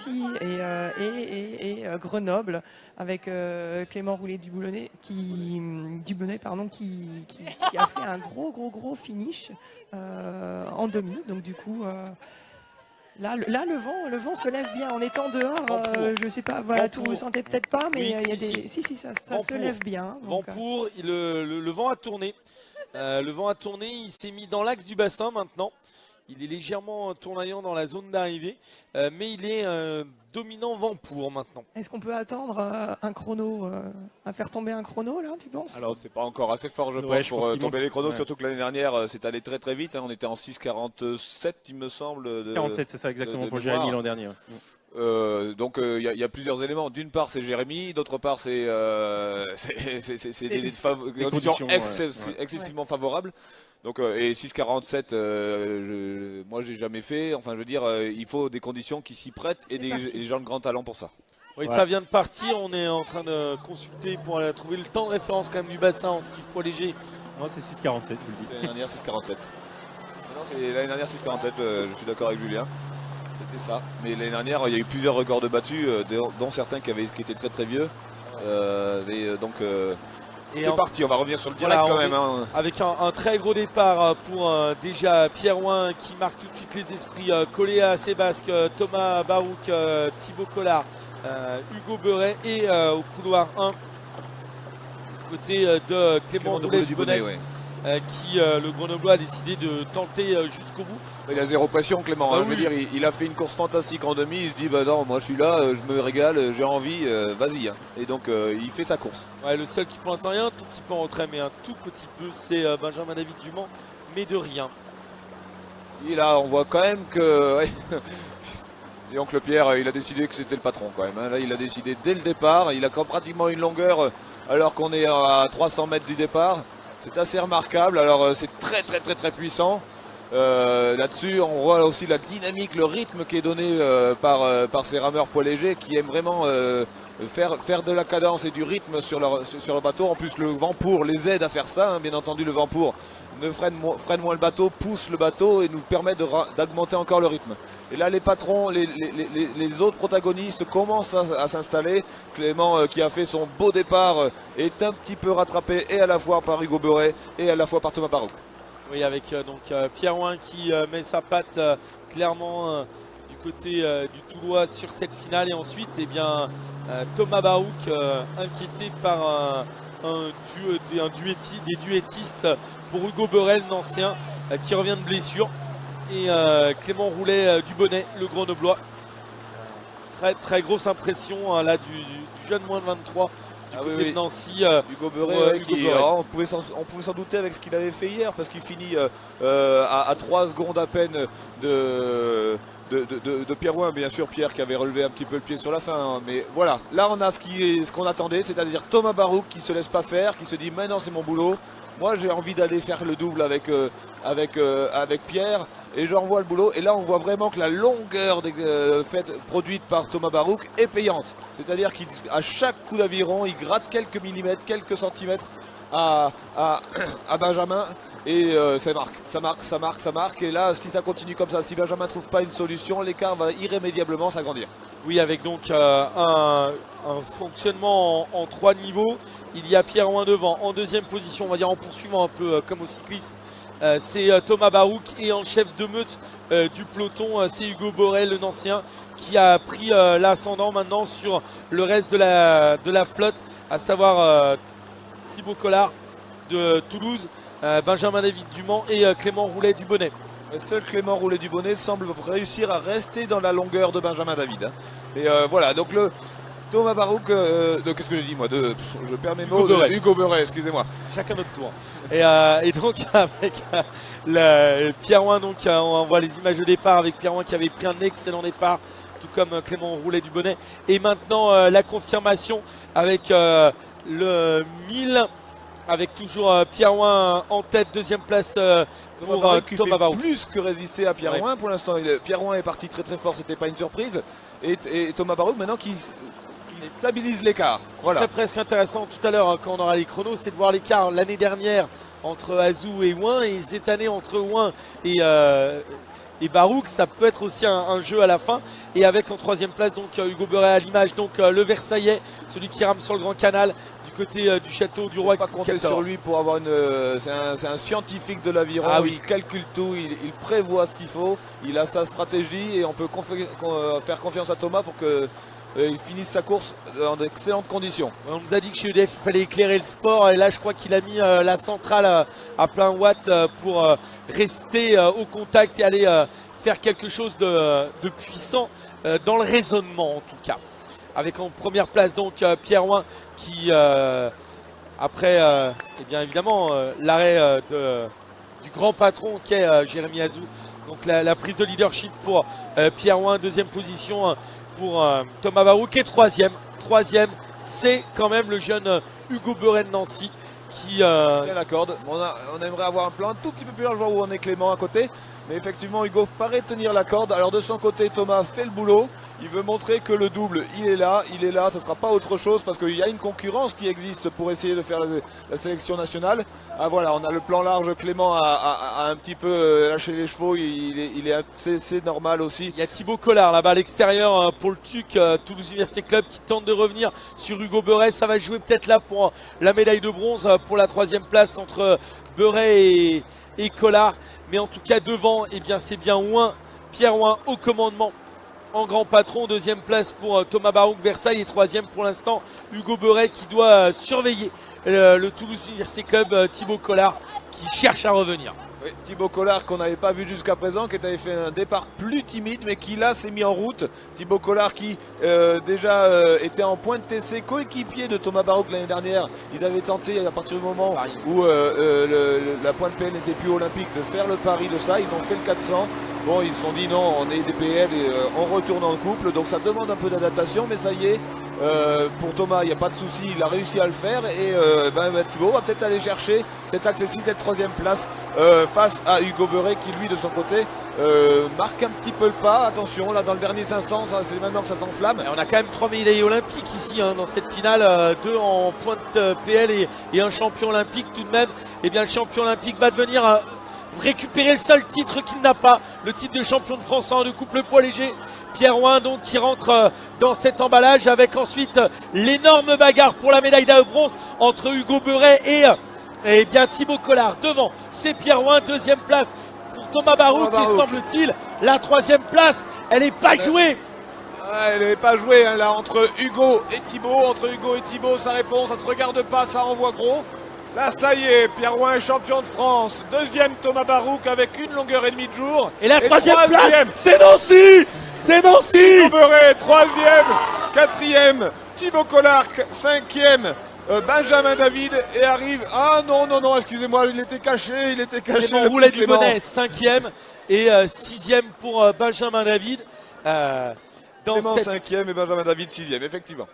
Nancy et Grenoble avec Clément Roulet-Dubonnet qui a fait un gros finish en demi. Donc du coup, là le vent se lève bien en étant dehors. Je sais pas, voilà, tout vous sentez peut-être pas, mais il y a des, si ça se lève bien. Vent pour, le vent a tourné. Le vent a tourné, il s'est mis dans l'axe du bassin maintenant. Il est légèrement tournoyant dans la zone d'arrivée, mais il est dominant vent pour maintenant. Est-ce qu'on peut attendre un chrono, à faire tomber un chrono là, tu penses? Alors c'est pas encore assez fort je pense pour tomber les chronos, surtout que l'année dernière c'est allé très vite, hein. On était en 6,47 il me semble. 47 c'est ça exactement pour Jérémy l'an dernier. Donc il y a plusieurs éléments. D'une part c'est Jérémy, d'autre part c'est des conditions excessivement favorables. Donc, et 6,47, moi j'ai jamais fait. Enfin je veux dire, il faut des conditions qui s'y prêtent et des gens de grand talent pour ça. Oui, ça vient de partir. On est en train de consulter pour trouver le temps de référence quand même du bassin en ski poids léger. Moi c'est 6,47. L'année dernière 6,47. L'année dernière 6,47, je suis d'accord avec Julien. C'était ça. Mais l'année dernière, il y a eu plusieurs records de battus, dont certains qui étaient très vieux. C'est parti, on va revenir sur le direct quand même. Hein. Avec un très gros départ pour déjà Pierre Ouin qui marque tout de suite les esprits, collé à ses basques, Thomas Barouk, Thibaut Collard, Hugo Beuret et au couloir 1, côté de Clément Roulet-Dubonnet. Qui le Grenoblois a décidé de tenter jusqu'au bout. Il a zéro pression Clément, je veux dire, il a fait une course fantastique en demi, il se dit bah non moi je suis là, je me régale, j'ai envie, vas-y. Hein. Et donc il fait sa course. Ouais, le seul qui pour l'instant est un tout petit peu en retrait, mais un tout petit peu, c'est Benjamin David Dumont, mais de rien. Si là on voit quand même que et oncle Pierre il a décidé que c'était le patron quand même. Hein. Là il a décidé dès le départ, il a pratiquement une longueur alors qu'on est à 300 mètres du départ. C'est assez remarquable, alors c'est très puissant. Là-dessus on voit aussi la dynamique, le rythme qui est donné par ces rameurs poids légers qui aiment vraiment faire de la cadence et du rythme sur leur bateau. En plus le vent pour les aide à faire ça, hein. Bien entendu le vent pour ne freine moins le bateau, pousse le bateau et nous permet d'augmenter encore le rythme. Et là les patrons, les autres protagonistes commencent à s'installer. Clément qui a fait son beau départ est un petit peu rattrapé et à la fois par Hugo Beuret et à la fois par Thomas Barouk. Oui, avec Pierre Ouin qui met sa patte clairement du côté du Toulois sur cette finale. Et ensuite Thomas Barouk inquiété par des duettistes pour Hugo Beuret, l'ancien, qui revient de blessure. Et Clément Roulet-Dubonnet, le Grenoblois. Très grosse impression là du jeune moins de 23 du côté de Nancy. Hugo Beuret, on pouvait s'en douter avec ce qu'il avait fait hier parce qu'il finit à 3 secondes à peine de Pierre Ouin, bien sûr Pierre qui avait relevé un petit peu le pied sur la fin, hein. Mais voilà, là on a ce qu'on attendait, c'est-à-dire Thomas Barouk qui se laisse pas faire, qui se dit maintenant c'est mon boulot. Moi j'ai envie d'aller faire le double avec Pierre et je revois le boulot. Et là on voit vraiment que la longueur produite par Thomas Barouk est payante. C'est-à-dire qu'à chaque coup d'aviron il gratte quelques millimètres, quelques centimètres à Benjamin. Et ça marque. Et là, si ça continue comme ça, si Benjamin ne trouve pas une solution, l'écart va irrémédiablement s'agrandir. Oui, avec donc un fonctionnement en 3 niveaux. Il y a Pierre Ouin devant, en deuxième position, on va dire en poursuivant un peu comme au cyclisme. C'est Thomas Barouk et en chef de meute du peloton, c'est Hugo Beuret, le Nancien, qui a pris l'ascendant maintenant sur le reste de la flotte, à savoir Thibaut Collard de Toulouse, Benjamin David Dumont et Clément Roulet-Dubonnet. Seul Clément Roulet-Dubonnet semble réussir à rester dans la longueur de Benjamin David. Hein. Et voilà, donc le Thomas Barouk, qu'est-ce que j'ai dit moi je perds mes mots. Hugo Beuret, excusez-moi. Chacun notre tour. Et donc avec Pierre Ouin, donc on voit les images de départ avec Pierre Ouin qui avait pris un excellent départ, tout comme Clément Roulet-Dubonnet. Et maintenant la confirmation avec le 1000. Avec toujours Pierre Ouin en tête, deuxième place pour Thomas Barouk. Plus que résister à Pierre Ouin pour l'instant. Pierre Ouin est parti très fort, c'était pas une surprise. Et Thomas Barouk maintenant qui stabilise l'écart. Voilà. Ce serait presque intéressant tout à l'heure hein, quand on aura les chronos, c'est de voir l'écart l'année dernière entre Azou et Ouin et cette année entre Ouin et Barouk, ça peut être aussi un jeu à la fin. Et avec en troisième place donc Hugo Beuret à l'image, donc le Versaillais, celui qui rame sur le Grand Canal du côté du château du roi. Pas compter sur lui pour avoir c'est un scientifique de l'aviron. Ah oui. Il calcule tout, il prévoit ce qu'il faut, il a sa stratégie et on peut faire confiance à Thomas pour que il finisse sa course dans d'excellentes conditions. On nous a dit que chez EDF il fallait éclairer le sport et là je crois qu'il a mis la centrale à plein watt pour rester au contact et aller faire quelque chose de puissant dans le raisonnement en tout cas. Avec en première place donc Pierre Ouin qui après et bien évidemment l'arrêt du grand patron qu'est Jérémy Azou. Donc la prise de leadership pour Pierre Ouin, deuxième position pour Thomas Barouk et troisième, c'est quand même le jeune Hugo Beuret de Nancy qui tient la corde. On aimerait avoir un plan un tout petit peu plus large où on est Clément à côté. Mais effectivement, Hugo paraît tenir la corde. Alors de son côté, Thomas fait le boulot. Il veut montrer que le double, il est là. Ce ne sera pas autre chose parce qu'il y a une concurrence qui existe pour essayer de faire la sélection nationale. Ah voilà, on a le plan large. Clément a un petit peu lâché les chevaux. C'est normal aussi. Il y a Thibaut Collard là-bas à l'extérieur pour le TUC, Toulouse Université Club, qui tente de revenir sur Hugo Beuret. Ça va jouer peut-être là pour la médaille de bronze pour la troisième place entre Beuret et Collard. Mais en tout cas devant, eh bien c'est bien Ouin, Pierre Ouin au commandement en grand patron. Deuxième place pour Thomas Barouk Versailles et troisième pour l'instant Hugo Beuret qui doit surveiller le Toulouse Université Club, Thibaut Collard qui cherche à revenir. Oui, Thibaut Collard qu'on n'avait pas vu jusqu'à présent, qui avait fait un départ plus timide mais qui là s'est mis en route. Thibaut Collard qui déjà était en pointe TC, coéquipier de Thomas Barouk l'année dernière. Il avait tenté à partir du moment où la pointe PL n'était plus olympique de faire le pari de ça. Ils ont fait le 400. Bon, ils se sont dit non, on est des PL et on retourne en couple. Donc ça demande un peu d'adaptation, mais ça y est. Pour Thomas, il n'y a pas de souci, il a réussi à le faire et Thibaut va peut-être aller chercher cet axe 6, cette troisième place face à Hugo Beuret qui lui de son côté marque un petit peu le pas. Attention, là dans le dernier 500, c'est maintenant que ça s'enflamme. On a quand même 3 médailles olympiques ici dans cette finale, 2 en pointe PL et un champion olympique tout de même. Et bien le champion olympique va devenir récupérer le seul titre qu'il n'a pas, le titre de champion de France en de couple poids léger. Pierre Ouin donc qui rentre dans cet emballage avec ensuite l'énorme bagarre pour la médaille de bronze entre Hugo Beuret et bien Thibaut Collard. Devant c'est Pierre Ouin, deuxième place pour Thomas Barouk qui semble-t-il. La troisième place, elle n'est pas jouée. Elle n'est pas jouée hein, là entre Hugo et Thibaut, ça répond, ça se regarde pas, ça envoie gros. Là ça y est, Pierre Ouin est champion de France. Deuxième Thomas Barouk avec 1 longueur et demie de jour. Et la troisième place, c'est Nancy. C'est Nancy. Hugo Beuret, troisième. Quatrième, Thibaut Collard, cinquième. Benjamin David et arrive. Ah non, excusez-moi, il était caché. Clément Roulet du Bonnet, cinquième et sixième pour Benjamin David. Clément cinquième et Benjamin David sixième, effectivement.